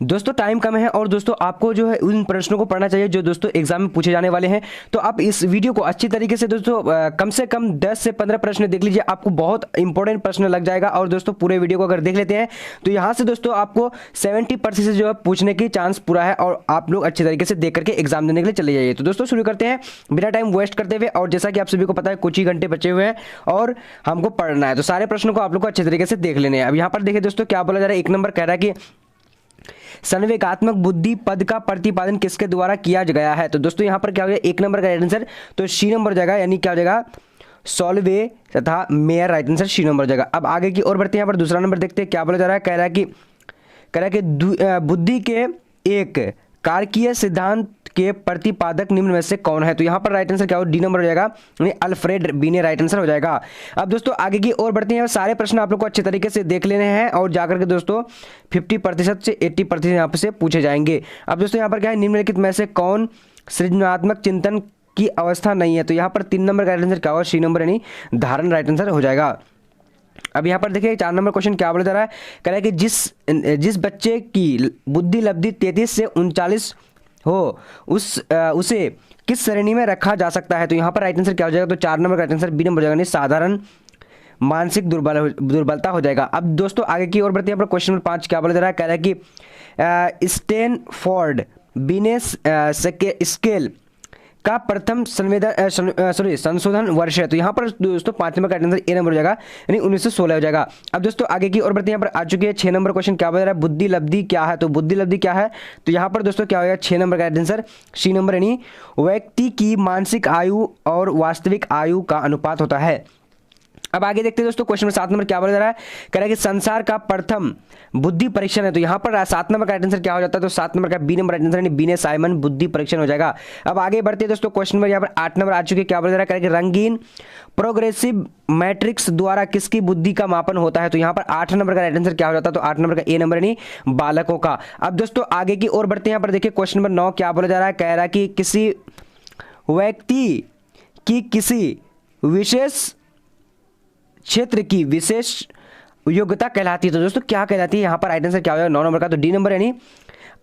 दोस्तों टाइम कम है और दोस्तों आपको जो है उन प्रश्नों को पढ़ना चाहिए जो दोस्तों एग्जाम में पूछे जाने वाले हैं। तो आप इस वीडियो को अच्छी तरीके से दोस्तों कम से कम 10 से 15 प्रश्न देख लीजिए, आपको बहुत इंपॉर्टेंट प्रश्न लग जाएगा। और दोस्तों पूरे वीडियो को अगर देख लेते हैं तो यहाँ से दोस्तों आपको 70% से जो है पूछने की चांस पूरा है और आप लोग अच्छी तरीके से देख करके एग्जाम देने के लिए चले जाइए। तो दोस्तों शुरू करते हैं बिना टाइम वेस्ट करते हुए। और जैसा कि आप सभी को पता है कुछ ही घंटे बचे हुए हैं और हमको पढ़ना है, तो सारे प्रश्नों को आप लोग को अच्छे तरीके से देख लेने हैं। अब यहाँ पर देखिए दोस्तों क्या बोला जा रहा है, 1 नंबर कह रहा है कि संवेगात्मक बुद्धि पद का प्रतिपादन किसके द्वारा किया गया है। तो दोस्तों यहाँ पर क्या हो जाएगा, 1 नंबर का राइट आंसर तो सी नंबर जाएगा, यानी क्या हो जाएगा सॉल्वे तथा मेयर, राइट आंसर सी नंबर जाएगा। अब आगे की ओर बढ़ते हैं, यहाँ पर दूसरा नंबर देखते हैं क्या बोला जा रहा है। कह रहा है कि बुद्धि के एक कारकीय सिद्धांत के प्रतिपादक निम्न में से कौन है। तो यहाँ पर राइट आंसर क्या हो, डी नंबर हो जाएगा, यानी अल्फ्रेड बीने राइट आंसर हो जाएगा। अब दोस्तों आगे की ओर बढ़ते हैं, सारे प्रश्न आप लोग को अच्छे तरीके से देख लेने हैं और जाकर के दोस्तों 50% से 80% यहाँ पे से पूछे जाएंगे। अब दोस्तों यहाँ पर क्या है, निम्नलिखित में से कौन सृजनात्मक चिंतन की अवस्था नहीं है। तो यहाँ पर 3 नंबर का राइट आंसर क्या होगा, सी नंबर यानी धारण राइट आंसर हो जाएगा। अब यहाँ पर देखिए 4 नंबर क्वेश्चन क्या बोला जा रहा है, कह रहा है कि जिस बच्चे की बुद्धि लब्धि 33 से 39 हो उसे किस श्रेणी में रखा जा सकता है। तो यहाँ पर राइट आंसर क्या हो जाएगा, तो 4 नंबर का राइट आंसर बी नंबर हो जाएगा, साधारण मानसिक दुर्बलता हो जाएगा। अब दोस्तों आगे की ओर बढ़ते हैं, यहाँ पर क्वेश्चन नंबर 5 क्या बोला जा रहा है, कह रहा है कि स्टैनफोर्ड बिनेस स्केल का प्रथम संशोधन वर्ष है। तो यहाँ पर दोस्तों 5 नंबर का आंसर ए नंबर हो जाएगा, यानी 1916 हो जाएगा। अब दोस्तों आगे की ओर बढ़ते हैं, यहाँ पर आ चुके हैं 6 नंबर क्वेश्चन क्या बता रहा है, बुद्धि लब्धि क्या है। तो बुद्धि लब्धि क्या है, तो यहाँ पर दोस्तों क्या हो जाएगा 6 नंबर का आंसर सी नंबर, यानी व्यक्ति की मानसिक आयु और वास्तविक आयु का अनुपात होता है। अब आगे देखते हैं दोस्तों क्वेश्चन नंबर 7 नंबर क्या बोला जा रहा है, कह रहा है कि संसार का प्रथम बुद्धि परीक्षण है। तो यहाँ पर 7 नंबर का राइट आंसर क्या हो जाता है, तो 7 नंबर का बी नंबर राइट आंसर यानी बीने साइमन बुद्धि परीक्षण हो जाएगा। अब आगे बढ़ते हैं दोस्तों क्वेश्चन नंबर यहाँ पर 8 नंबर आ चुके क्या बोला जा रहा है, कह रहा है कि रंगीन प्रोग्रेसिव मैट्रिक्स द्वारा किसकी बुद्धि का मापन होता है। तो यहाँ पर 8 नंबर का राइट आंसर क्या हो जाता है, तो 8 नंबर का ए नंबर यानी बालकों का। अब दोस्तों आगे की ओर बढ़ते हैं, यहाँ पर देखिए क्वेश्चन नंबर 9 क्या बोला जा रहा है, कह रहा है कि किसी व्यक्ति की किसी विशेष क्षेत्र की विशेष योग्यता कहलाती है। तो दोस्तों क्या कहलाती है, यहाँ पर राइट आंसर क्या हो जाएगा 9 नंबर का, तो डी नंबर यानी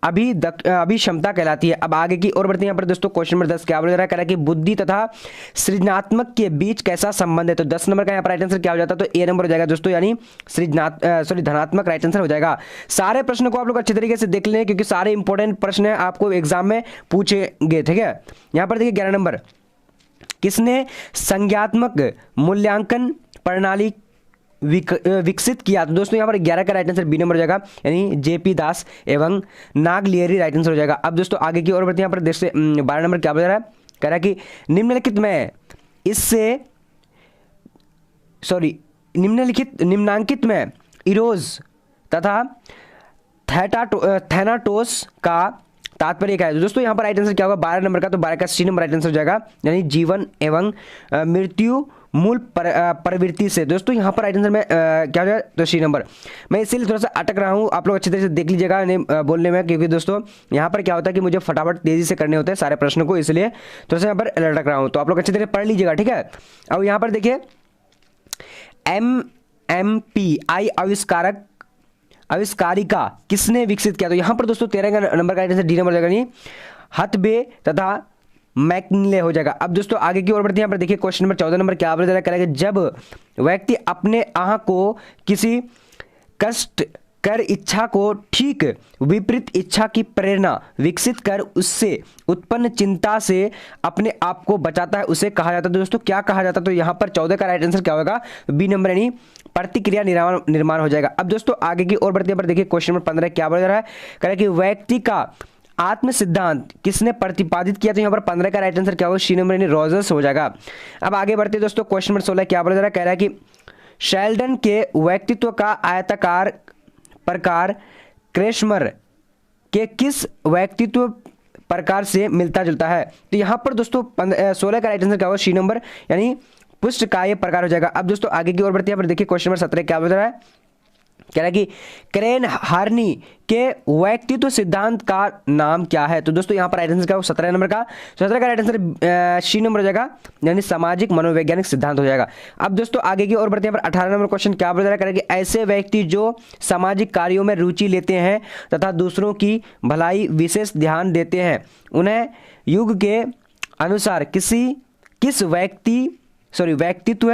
अभिक्षमता कहलाती है। अब आगे की ओर बढ़ते हैं, यहाँ पर दोस्तों क्वेश्चन नंबर 10 क्या बोला जा रहा है, कह रहा है कि बुद्धि तथा सृजनात्मक के बीच कैसा संबंध है। तो 10 नंबर का यहाँ पर राइट आंसर क्या हो जाता है, तो ए नंबर हो जाएगा दोस्तों, यानी धनात्मक राइट आंसर हो जाएगा। सारे प्रश्नों को आप लोग अच्छे तरीके से देख लें क्योंकि सारे इंपॉर्टेंट प्रश्न आपको एग्जाम में पूछेंगे, ठीक है। यहाँ पर देखिए 11 नंबर, किसने संज्ञात्मक मूल्यांकन प्रणाली विकसित किया। तो दोस्तों यहाँ पर 11 का राइट आंसर बी नंबर हो जाएगा, यानी जेपी दास एवं नागलियरी राइट आंसर हो जाएगा। अब दोस्तों आगे की ओर बढ़ते हैं, यहाँ पर देखते 12 नंबर क्या बता रहा है, कह रहा है कि निम्नांकित में इरोज तथा थैनाटोस का तात्पर्य क्या है। तो दोस्तों यहाँ पर राइट आंसर क्या होगा 12 नंबर का, तो 12 का सी नंबर राइट आंसर हो जाएगा, यानी जीवन एवं मृत्यु मूल प्रवृत्ति से। दोस्तों यहाँ पर राइट आंसर में क्या हो जाएगा, तो सी नंबर। मैं इसीलिए थोड़ा सा अटक रहा हूँ, आप लोग अच्छी तरह से देख लीजिएगा बोलने में, क्योंकि दोस्तों यहाँ पर क्या होता है कि मुझे फटाफट तेजी से करने होते हैं सारे प्रश्नों को, इसलिए थोड़ा सा यहाँ पर अटक रहा हूँ। तो आप लोग अच्छी तरह से पढ़ लीजिएगा, ठीक है। अब यहाँ पर देखिए MMPI आविष्कारिका किसने विकसित किया। तो यहाँ पर दोस्तों 13 का नंबर का आंसर डी नंबर जाएगा, यानी हथबे तथा मैकनिले हो जाएगा। अब दोस्तों आगे की ओर बढ़ते हैं, यहाँ पर देखिए क्वेश्चन नंबर 14 नंबर क्या बोला जा रहा है, जब व्यक्ति अपने आह को किसी कष्ट कर इच्छा को ठीक विपरीत इच्छा की प्रेरणा विकसित कर उससे उत्पन्न चिंता से अपने आप को बचाता है, उसे कहा जाता है। दोस्तों क्या कहा जाता है, तो यहाँ पर 14 का राइट आंसर क्या होगा, बी नंबर यानी प्रतिक्रिया निर्माण हो जाएगा। अब दोस्तों आगे की ओर बढ़ते हैं, देखिए क्वेश्चन नंबर 15 क्या बोला जा रहा है, कह रहा है कि व्यक्ति का आत्म सिद्धांत किसने प्रतिपादित किया। तो यहाँ पर 15 का राइट आंसर क्या होगा, सी नंबर यानी रॉजर्स हो जाएगा। अब आगे बढ़ते हैं दोस्तों क्वेश्चन नंबर 16 क्या बोला जा रहा है, कह रहा है कि शेल्डन के व्यक्तित्व का आयताकार प्रकार क्रेशमर के किस व्यक्तित्व प्रकार से मिलता जुलता है। तो यहाँ पर दोस्तों 16 का राइट आंसर क्या होगा, सी नंबर यानी पुष्टकाय प्रकार हो जाएगा। अब दोस्तों आगे की ओर बढ़ते हैं, पर देखिए क्वेश्चन नंबर 17 क्या बता रहा है, कह रहा है कि क्रेन हार्नी के व्यक्तित्व सिद्धांत का नाम क्या है? तो दोस्तों यहाँ पर राइट आंसर क्या होगा? 17 नंबर का 17 का राइट आंसर सी नंबर हो जाएगा, यानी सामाजिक मनोवैज्ञानिक सिद्धांत हो जाएगा। अब दोस्तों आगे की ओर बढ़ते हैं। यहाँ पर 18 नंबर क्वेश्चन क्या बोल रहा है? कि ऐसे व्यक्ति जो सामाजिक कार्यों में रुचि लेते हैं तथा दूसरों की भलाई विशेष ध्यान देते हैं, उन्हें युग के अनुसार किस व्यक्तित्व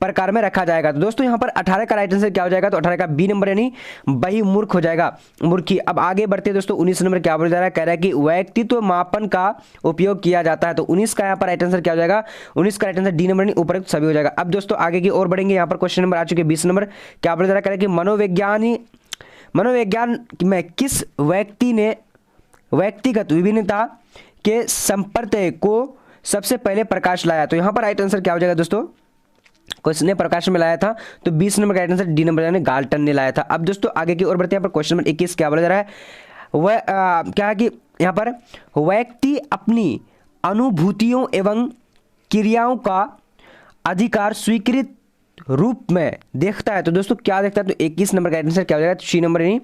प्रकार में रखा जाएगा? तो दोस्तों यहाँ पर 18 का राइट आंसर क्या हो जाएगा? तो 18 का बी नंबर यानी बहिर्मुख हो जाएगा, मूर्खी। अब आगे बढ़ते हैं दोस्तों। 19 नंबर क्या बोला जा रहा है? कह रहा है कि व्यक्तित्व मापन का उपयोग किया जाता है। तो 19 का यहाँ पर राइट आंसर क्या हो जाएगा? 19 का राइट आंसर डी नंबर यानी उपयुक्त सभी हो जाएगा। अब दोस्तों आगे की ओर बढ़ेंगे। यहाँ पर क्वेश्चन नंबर आ चुके 20 नंबर क्या बोला जा रहा है? कह रहा है कि मनोविज्ञान में किस व्यक्ति ने व्यक्तिगत विभिन्नता के संप्रत्यय को सबसे पहले प्रकाश लाया? तो यहां पर राइट आंसर क्या हो जाएगा दोस्तों? किसने प्रकाश में लाया था? तो 20 नंबर का राइट आंसर डी नंबर यानी गाल्टन ने लाया था। अब दोस्तों आगे की ओर बढ़ते हैं। यहाँ पर क्वेश्चन नंबर 21 क्या बोला जा रहा है? वह क्या है कि यहाँ पर व्यक्ति अपनी अनुभूतियों एवं क्रियाओं का अधिकार स्वीकृत रूप में देखता है। तो दोस्तों क्या देखता है? तो 21 नंबर का राइट आंसर क्या हो जाएगा? तो सी नंबर यानी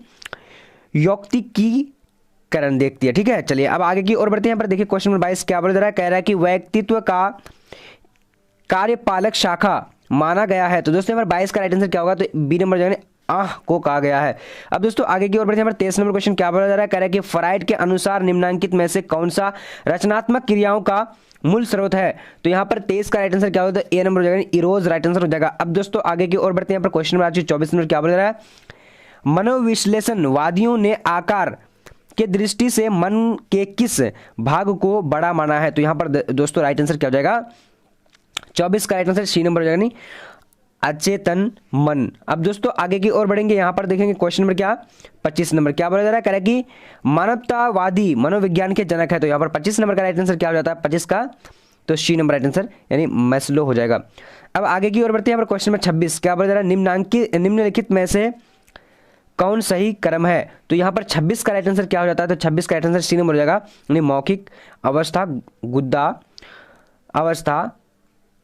यौक्तिकीकरण देखती है। ठीक है, चलिए अब आगे की ओर बढ़ते हैं। यहाँ पर देखिए क्वेश्चन नंबर 22 क्या बोल रहा है? कह रहा है कि व्यक्तित्व का कार्यपालक शाखा माना गया है। तो दोस्तों यहाँ पर 22 का राइट आंसर क्या होगा? तो बी नंबर जो है आह को कहा गया है। अब दोस्तों आगे की ओर बढ़ते हैं। यहाँ पर 23 नंबर क्वेश्चन क्या बोला जा रहा है? कह रहा है कि फ्राइड के अनुसार निम्नलिखित में से कौन सा रचनात्मक क्रियाओं का मूल स्रोत है? तो यहाँ पर 23 का राइट आंसर क्या होगा? तो ए नंबर हो जाएगा, इरोज राइट आंसर हो जाएगा। अब दोस्तों आगे की ओर बढ़ते हैं। यहाँ पर क्वेश्चन नंबर 24 नंबर क्या बोल रहा है? मनोविश्लेषणवादियों ने आकार के दृष्टि से मन के किस भाग को बड़ा माना है? तो यहां पर दोस्तों राइट आंसर क्या हो जाएगा? 24 का राइट आंसर सी नंबर हो जाएगा, नहीं अचेतन मन। अब दोस्तों आगे की ओर बढ़ेंगे। यहां पर देखेंगे क्वेश्चन नंबर क्या 25 नंबर क्या बोला जा रहा है? कह रहा है कि मानवतावादी मनोविज्ञान के जनक है। तो यहां पर 25 नंबर का राइट आंसर क्या हो जाता है? 25 का तो सी नंबर राइट आंसर यानी मैस्लो हो जाएगा। अब आगे की ओर बढ़ते हैं। यहाँ पर क्वेश्चन नंबर 26 क्या बोला जा रहा है? निम्नलिखित में से कौन सही क्रम है? तो यहाँ पर 26 का राइट आंसर क्या हो जाता है? तो 26 का राइट आंसर सी नंबर हो जाएगा, यानी मौखिक अवस्था, गुद्दा अवस्था,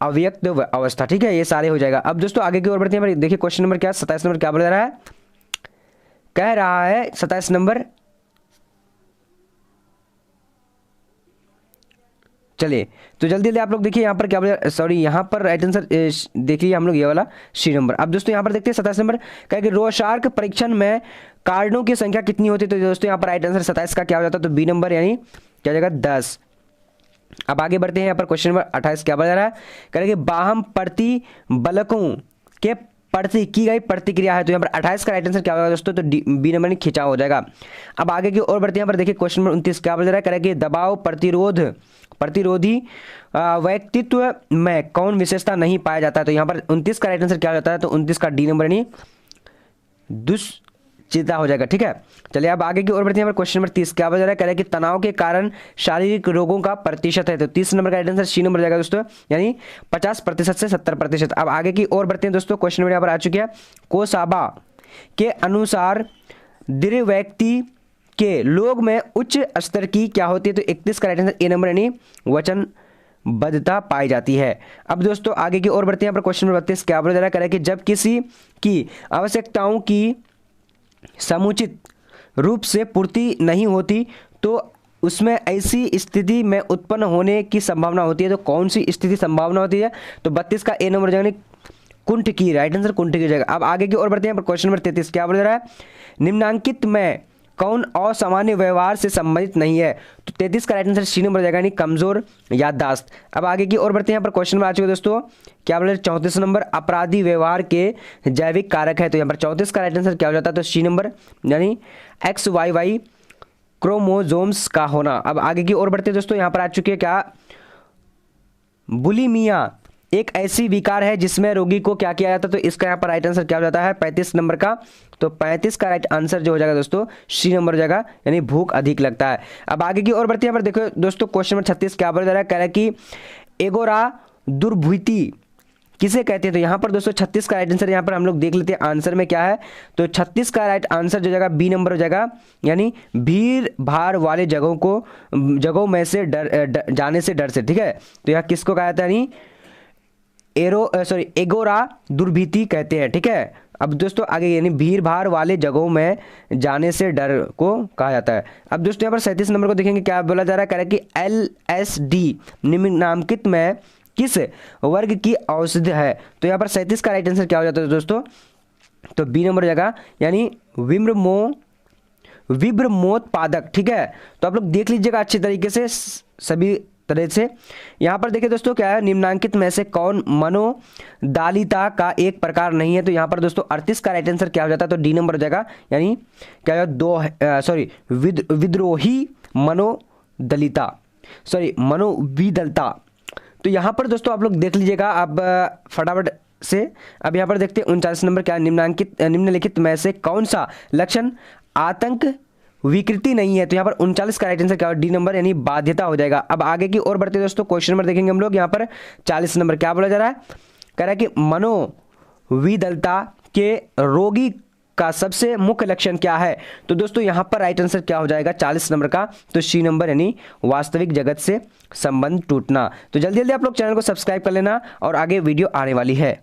अव्यक्त अवस्था। ठीक है, ये सारे हो जाएगा। अब दोस्तों आगे की ओर बढ़ते हैं। देखिए क्वेश्चन नंबर क्या 27 नंबर क्या बोल रहा है? कह रहा है 27 नंबर, चलिए तो जल्दी जल्दी आप लोग देखिए यहाँ पर क्या बोला, सॉरी यहाँ पर राइट आंसर देख लीजिए हम लोग ये वाला सी नंबर। अब दोस्तों यहाँ पर देखते हैं 27 नंबर क्या कि रोशार्क परीक्षण में कार्डों की संख्या कितनी होती है? तो दोस्तों यहाँ पर राइट आंसर 27 का क्या हो जाता है? तो बी नंबर यानी क्या हो जाएगा 10। अब आगे बढ़ते हैं। यहाँ पर क्वेश्चन नंबर 28 क्या बता रहा है? कह रहा है कि बाह्य प्रतिबलकों के प्रति की गई प्रतिक्रिया है। तो यहाँ पर 28 का राइट आंसर क्या होगा दोस्तों? तो बी नंबर खिंचाव हो जाएगा। अब आगे की ओर बढ़ते हैं। यहाँ पर देखिए क्वेश्चन नंबर 29 क्या बता रहा है? कह रहा है कि दबाव प्रतिरोधी व्यक्तित्व में कौन विशेषता नहीं पाया जाता है? तो यहाँ पर 29 का राइट आंसर क्या हो जाता है? तो 29 का डी नंबर यानी दुश्चिंता हो जाएगा। ठीक है, चलिए अब आगे की ओर बढ़ते हैं। क्वेश्चन नंबर 30 क्या बता रहा है? कह रहा है कि तनाव के कारण शारीरिक रोगों का प्रतिशत है। तो 30 नंबर का राइट आंसर सी नंबर जाएगा दोस्तों, यानी 50% से 70%। अब आगे की ओर बढ़ते हैं दोस्तों। क्वेश्चन नंबर यहाँ पर आ चुके हैं। कोसाबा के अनुसार दृढ़ व्यक्ति के लोग में उच्च स्तर की क्या होती है? तो 31 का राइट आंसर ए नंबर यानी वचनबद्धता पाई जाती है। अब दोस्तों आगे की ओर बढ़ते हैं। यहाँ पर क्वेश्चन नंबर 32 क्या बोला जा रहा है? कह रहा है कि जब किसी की आवश्यकताओं की समुचित रूप से पूर्ति नहीं होती तो उसमें ऐसी स्थिति में उत्पन्न होने की संभावना होती है। तो कौन सी स्थिति संभावना होती है? तो 32 का ए नंबर जाएगा, कुंठ की, राइट आंसर कुंठ की जाएगा। अब आगे की ओर बढ़ते हैं। क्वेश्चन नंबर 33 क्या बोल रहा है? निम्नांकित में कौन असामान्य व्यवहार से संबंधित नहीं है? तो 33 का राइट आंसर सी नंबर जाएगा, यानी कमजोर याददाश्त। अब आगे की ओर बढ़ते हैं। यहाँ पर क्वेश्चन में आ चुके दोस्तों क्या बोल रहे हैं? 34 नंबर अपराधी व्यवहार के जैविक कारक है। तो यहाँ पर 34 का राइट आंसर क्या हो जाता है? तो सी नंबर यानी XYY क्रोमोजोम्स का होना। अब आगे की ओर बढ़ते हैं दोस्तों। यहाँ पर आ चुके हैं क्या? बुलिमिया एक ऐसी विकार है जिसमें रोगी को क्या किया जाता है? तो इसका यहाँ पर राइट आंसर क्या हो जाता है? 35 नंबर का। तो 35 का राइट आंसर जो हो जाएगा दोस्तों सी नंबर हो जाएगा, यानी भूख अधिक लगता है। अब आगे की ओर बढ़ते हैं। यहाँ पर देखो दोस्तों क्वेश्चन नंबर 36 क्या बोल रहा है? कह रहा है कि एगोरा दुर्भूति किसे कहते हैं? तो यहाँ पर दोस्तों 36 का राइट आंसर यहाँ पर हम लोग देख लेते हैं आंसर में क्या है। तो 36 का राइट आंसर जो जाएगा बी नंबर हो जाएगा, यानी भीड़ भाड़ वाले जगहों में से जाने से डर से। ठीक है, तो यहाँ किसको कहा जाता है? यानी एगोरा दुर्भीति कहते हैं। ठीक है, अब दोस्तों आगे यानी भीड़ भाड़ वाले जगहों में जाने से डर को कहा जाता है। अब दोस्तों यहाँ पर 37 नंबर को देखेंगे, क्या बोला जा रहा है, कह रहा है कि LSD निम्नलिखित में किस वर्ग की औषधि है। तो यहाँ पर 37 का राइट आंसर क्या हो जाता है दोस्तों, तो बी नंबर जगह यानी विब्रमोत्पादक। ठीक है, तो आप लोग देख लीजिएगा अच्छे तरीके से सभी तरह से। यहाँ पर देखिए दोस्तों क्या है, निम्नांकित में से कौन मनोदालिता का एक प्रकार नहीं है। तो यहाँ पर दोस्तों 38 का राइट आंसर क्या हो जाता है, तो डी नंबर जगह यानी क्या हो जाता, विद्रोही मनोविदलता। तो यहाँ पर दोस्तों आप लोग देख लीजिएगा, आप फटाफट से अब यहाँ पर देखते हैं 39 नंबर क्या, निम्नलिखित में से कौन सा लक्षण आतंक विकृति नहीं है। तो यहाँ पर 39 का राइट आंसर क्या होगा, डी नंबर यानी बाध्यता हो जाएगा। अब आगे की ओर बढ़ते दोस्तों, क्वेश्चन नंबर देखेंगे हम लोग। यहाँ पर 40 नंबर क्या बोला जा रहा है, कह रहा है कि मनोविदलता के रोगी का सबसे मुख्य लक्षण क्या है। तो दोस्तों यहाँ पर राइट आंसर क्या हो जाएगा 40 नंबर का, तो सी नंबर यानी वास्तविक जगत से संबंध टूटना। तो जल्दी जल्दी आप लोग चैनल को सब्सक्राइब कर लेना और आगे वीडियो आने वाली है।